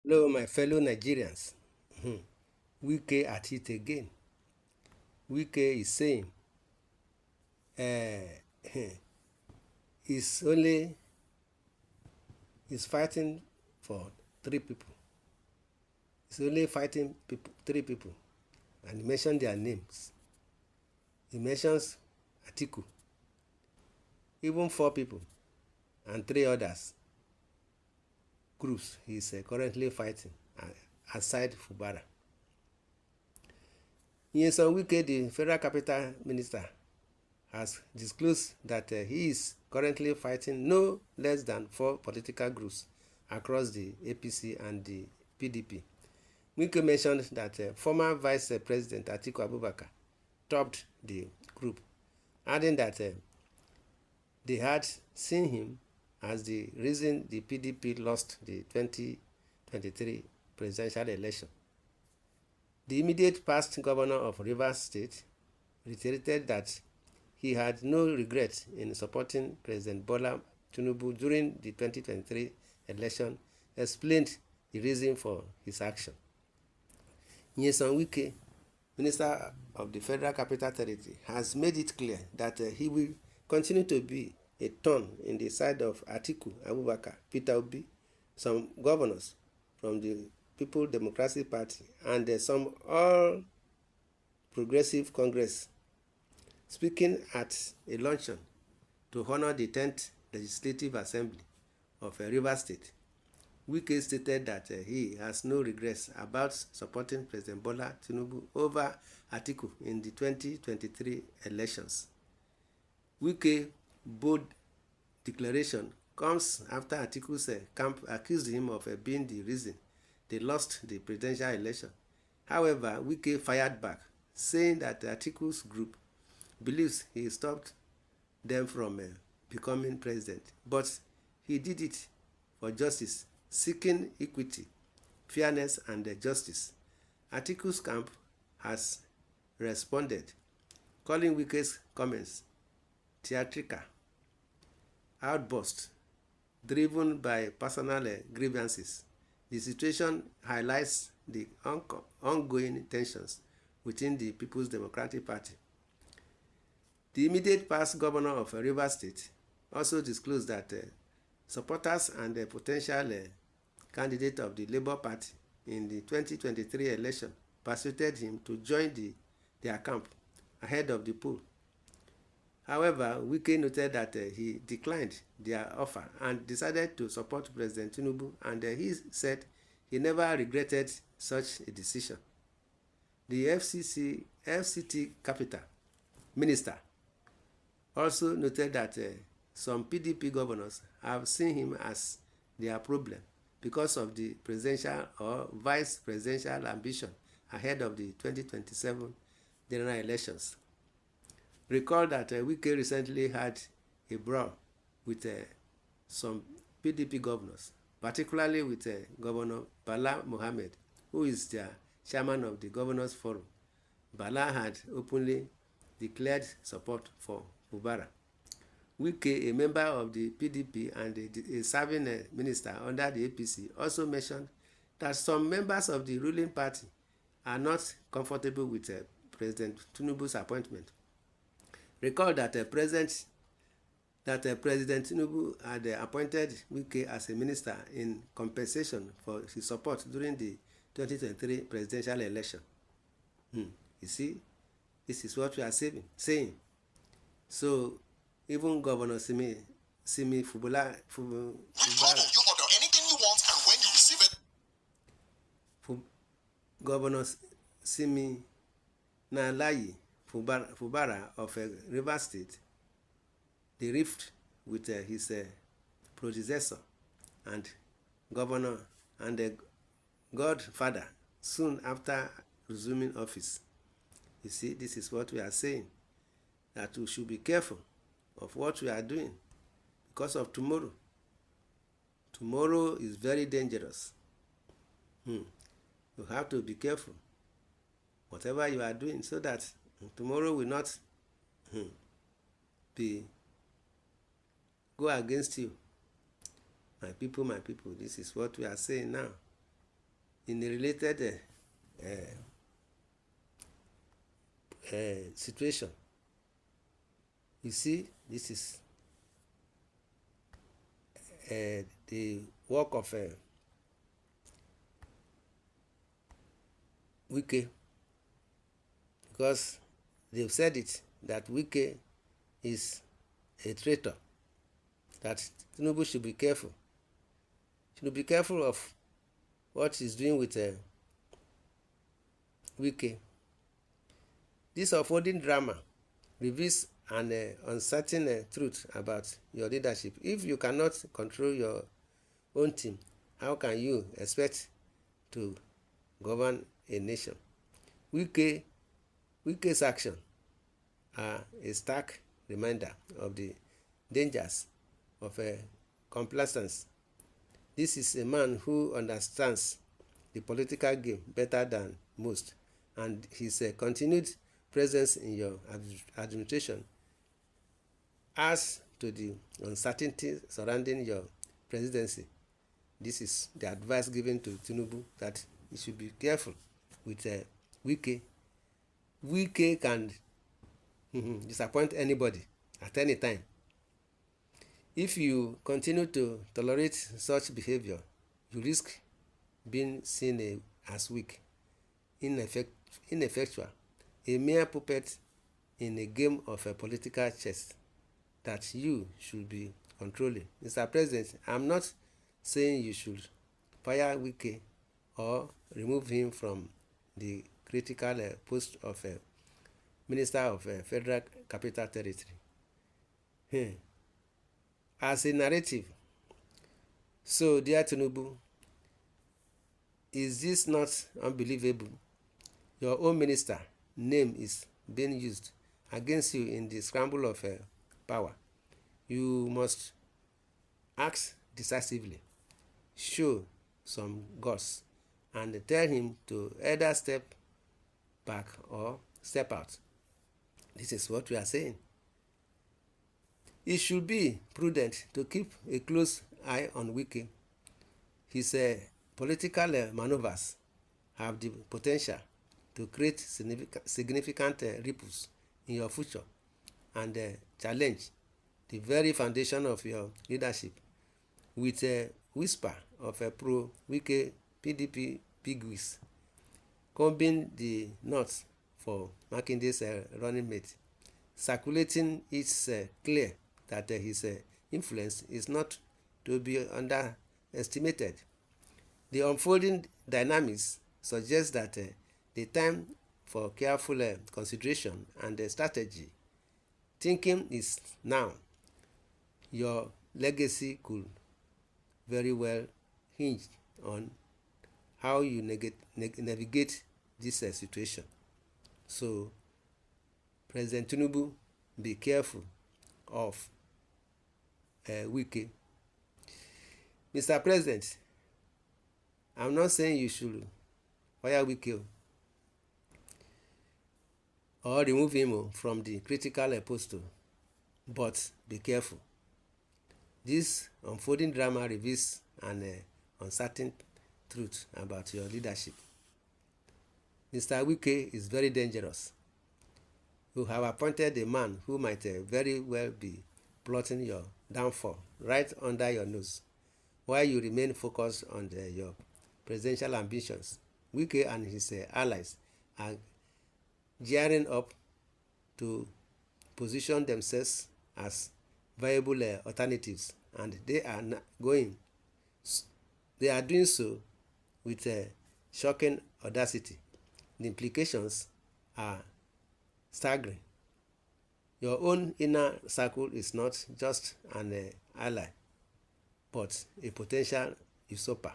Hello, my fellow Nigerians. Wike at it again. Wike is saying he's only he's fighting for three people. He's only fighting three people, and he mentioned their names. He mentions Atiku, even four people, and three others groups he's currently fighting aside Fubara. Nyesom Wike, the Federal Capital Minister, has disclosed that he is currently fighting no less than four political groups across the APC and the PDP. Wike mentioned that former Vice President Atiku Abubakar topped the group, adding that they had seen him as the reason the PDP lost the 2023 presidential election. The immediate past governor of Rivers State reiterated that he had no regret in supporting President Bola Tinubu during the 2023 election, explained the reason for his action. Nyesom Wike, Minister of the Federal Capital Territory, has made it clear that he will continue to be a thorn in the side of Atiku Abubakar, Peter Obi, some governors from the People Democratic Party, and some All Progressive Congress. Speaking at a luncheon to honor the 10th Legislative Assembly of Rivers State, Wike stated that he has no regrets about supporting President Bola Tinubu over Atiku in the 2023 elections. Wike's bold declaration comes after Atiku's camp accused him of being the reason they lost the presidential election. However, Wike fired back, saying that Atiku's group believes he stopped them from becoming president, but he did it for justice, seeking equity, fairness, and justice. Atiku's camp has responded, calling Wike's comments theatrical outburst driven by personal grievances. The situation highlights the ongoing tensions within the People's Democratic Party. The immediate past governor of Rivers State also disclosed that supporters and potential candidate of the Labour Party in the 2023 election persuaded him to join their camp ahead of the poll. However, Wike noted that he declined their offer and decided to support President Tinubu, and he said he never regretted such a decision. The FCT Capital Minister also noted that some PDP governors have seen him as their problem because of the presidential or vice presidential ambition ahead of the 2027 general elections. Recall that Wike recently had a brawl with some PDP governors, particularly with Governor Bala Mohammed, who is the chairman of the Governors Forum. Bala had openly declared support for Fubara. Wike, a member of the PDP and a serving minister under the APC, also mentioned that some members of the ruling party are not comfortable with President Tinubu's appointment. Recall that President Tinubu had appointed Wike as a minister in compensation for his support during the 2023 presidential election. You see, this is what we are saying. So, even Governor Simi Fubara, You order anything you want, and when you receive it, Governor Simi Nalayi Fubara of Rivers State, the rift with his predecessor and governor and godfather soon after resuming office. You see, this is what we are saying, that we should be careful of what we are doing because of tomorrow. Tomorrow is very dangerous. You have to be careful whatever you are doing, so that tomorrow will not go against you. My people, this is what we are saying now. in a related situation. You see, this is the work of Wike, because they've said it that Wike is a traitor, that Tinubu should be careful. Should be careful of what he's doing with Wike. This unfolding drama reveals an uncertain truth about your leadership. If you cannot control your own team, how can you expect to govern a nation? Wike's actions are a stark reminder of the dangers of complacence. This is a man who understands the political game better than most, and his continued presence in your administration adds to the uncertainty surrounding your presidency. This is the advice given to Tinubu, that he should be careful with Wike. Wike can disappoint anybody at any time. If you continue to tolerate such behavior, you risk being seen as weak, ineffectual, a mere puppet in a game of political chess that you should be controlling. Mr. President, I'm not saying you should fire Wike or remove him from the critical post of Minister of Federal Capital Territory. As a narrative, so dear Tinubu, is this not unbelievable? Your own minister name is being used against you in the scramble of power. You must act decisively, show some guts, and tell him to either step back or step out. This is what we are saying. It should be prudent to keep a close eye on Wike. His political maneuvers have the potential to create significant ripples in your future and challenge the very foundation of your leadership. With a whisper of a pro-Wike PDP bigwigs combing the knots for Makinde's running mate, circulating, it's clear that his influence is not to be underestimated. The unfolding dynamics suggest that the time for careful consideration and strategy thinking is now. Your legacy could very well hinge on how you navigate this situation. So, President Tinubu, be careful of Wike. Mr. President, I'm not saying you should fire Wike or remove him from the critical post, but be careful. This unfolding drama reveals an uncertain truth about your leadership. Mr. Wike is very dangerous. You have appointed a man who might very well be plotting your downfall right under your nose, while you remain focused on your presidential ambitions. Wike and his allies are gearing up to position themselves as viable alternatives, and they are doing so with shocking audacity. The implications are staggering. Your own inner circle is not just an ally, but a potential usurper,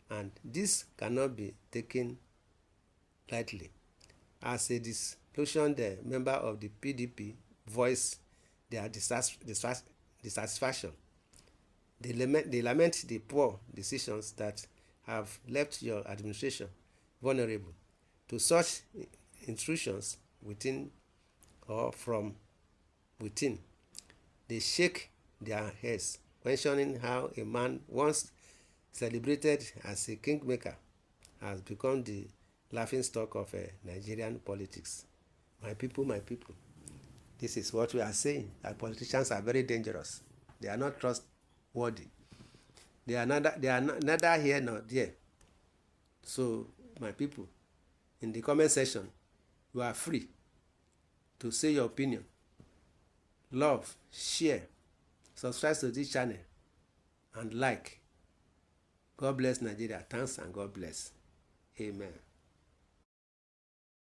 and this cannot be taken lightly. As a disillusioned member of the PDP voiced their dissatisfaction, they lament the poor decisions that have left your administration vulnerable to such intrusions within or from within. They shake their heads, mentioning how a man once celebrated as a kingmaker has become the laughing stock of Nigerian politics. My people, this is what we are saying, that politicians are very dangerous. They are not trustworthy. They are neither here nor there. So, my people, in the comment section, you are free to say your opinion. Love, share, subscribe to this channel, and like. God bless Nigeria. Thanks and God bless. Amen.